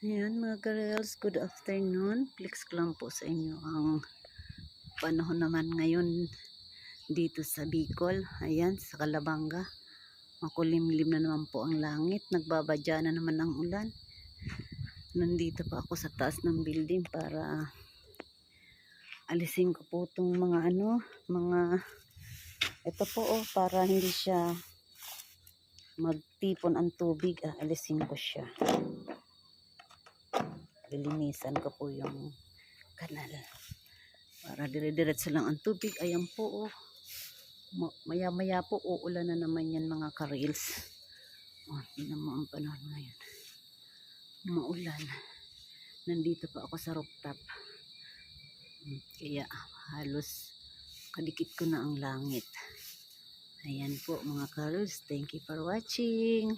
Ayan mga girls, good afternoon. Flex ko lang po sa inyo ang panahon naman ngayon dito sa Bicol. Ayan, sa Calabanga. Makulimlim na naman po ang langit. Nagbabadya na naman ang ulan. Nandito pa ako sa taas ng building para alisin ko po itong mga ito po para hindi siya magtipon ang tubig. Alisin ko siya. Lilinisan ko po yung kanal para dire-diretso lang ang tubig. Ayan po maya maya po uulan na naman yan mga ka-reels. Tingnan mo ang panahon ngayon, maulan. Nandito pa ako sa rooftop kaya halos kadikit ko na ang langit. Ayan po mga ka-reels, thank you for watching.